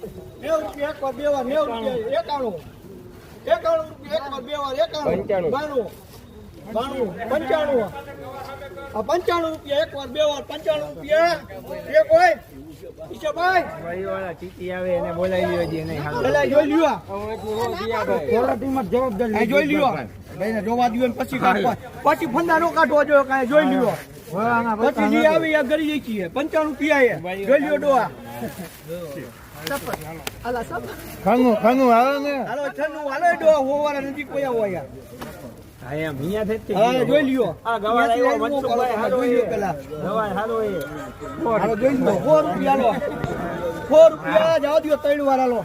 90 રૂપિયા એક વાર 2 વાર 90 રૂપિયા 91 રૂપિયા એક વાર 2 વાર 95 રૂપિયા એક હોય ઈશાભાઈ વાળા ટીટી આવે એને બોલાવી લ્યો જે નહીં હાલો પેલા જોઈ લ્યો થોડા ટીમમાં જવાબદારી જોઈ લ્યો ભાઈને જોવા દો ને પછી કાઢવા પછી ફંદા નો કાઢવો જોઈએ કાંઈ જોઈ લ્યો પછી જે આવી આ ગરી જઈ છીએ 95 રૂપિયા જોઈ લ્યો ડોહા ખાનું આવે ને હાલો છન્નું હાલો ડોહા હોવાના નથી કોઈ આવો યાર હા એમ અહીંયા થઈ હા જોઈ લ્યો આ ગવાળ આવ્યો મનસુખભાઈ હાલો જોઈ લ્યો એ પેલા ગવાળ હાલો એ હાલો જોઈ લ્યો 4 રૂપિયા લો 4 રૂપિયા જાવ દો 3 વાર હાલો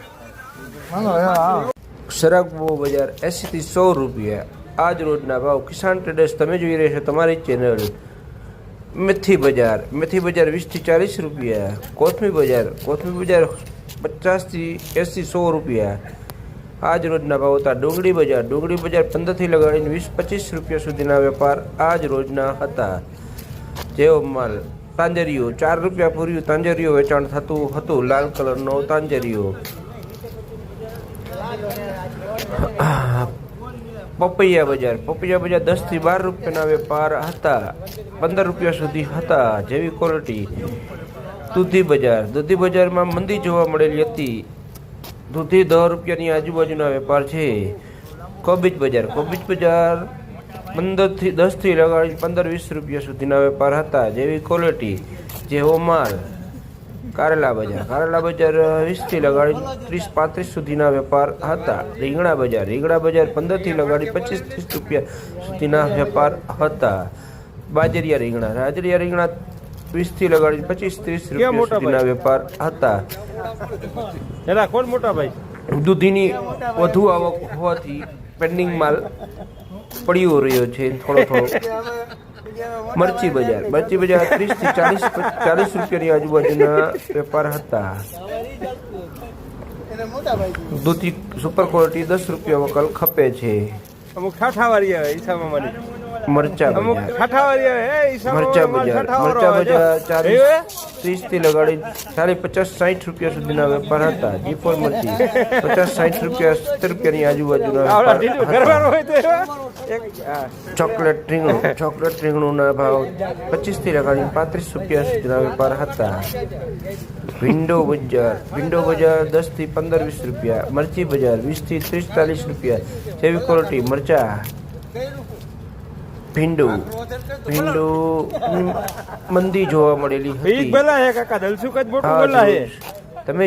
સરગવો બજાર 80 થી 100 રૂપિયા આજ રોજના ભાવ કિસાન ટ્રેડર્સ તમે જોઈ રહ્યા છો તમારી ચેનલ મેથી બજાર 20 થી 40 રૂપિયા કોથમી બજાર 50 થી 80 100 રૂપિયા આજ રોજના ભાવ હતા ડુંગળી બજાર 15 થી લગાડીને 20-25 રૂપિયા સુધીના વેપાર આજ રોજના હતા જેવો માલ તાંજરીઓ 4 રૂપિયા પૂર્યું તાંજરીઓ વેચાણ થતું હતું લાલ કલરનો તાંજરીઓ પપૈયા બજાર 10 થી 12 રૂપિયાના વેપાર હતા 15 રૂપિયા સુધી હતા જેવી ક્વોલિટી દૂધી બજારમાં મંદી જોવા મળેલી હતી દૂધી 10 રૂપિયાની આજુબાજુના વેપાર છે કોબીજ બજાર 10 થી લગાડી 15-20 રૂપિયા સુધીના વેપાર હતા જેવી ક્વોલિટી જેવો માલ કારેલા બજાર 20 થી લગાડી 30-35 સુધીના વેપાર હતા રીંગણા બજાર 15 થી લગાડી 25-30 રૂપિયા સુધીના વેપાર હતા રાજરિયા રીંગણા 20 થી લગાડી 25-30 રૂપિયા સુધીના વેપાર હતા એલા કોણ મોટા ભાઈ દૂધીની વધુ આવક હોવાથી પેન્ડિંગ માલ પડ્યો રહ્યો છે થોડો મરચી બજાર 30 થી 40 રૂપિયાની આજુબાજુના વેપાર હતા દૂધી સુપર ક્વોલિટી 10 રૂપિયા વકલ ખપે છે અમુક ઠાઠાવાળી આવે ઈસામાં મારી મરચા અમુક બજાર ઠાઠાવાળી આવે એ ઈસામાં મરચા બજાર 30 થી લગાડી 50-60 રૂપિયા સુધીના વેપાર હતા જીફોર મરચી 50-60 રૂપિયા 70 રૂપિયાની આજુબાજુના વેપાર હતા ચોકલેટ રીંગણુંના ભાવ 25 થી લગાડી 35 રૂપિયા સુધીના વેપાર હતા ભીંડો બજાર 10 થી 15-20 રૂપિયા મરચી બજાર 20 થી 30-40 રૂપિયા જેવી ક્વોલિટી મરચા ભીંડો મંદી જોવા મળેલી હતી કાકા દલસુક જ મોટું બોલા છે તમે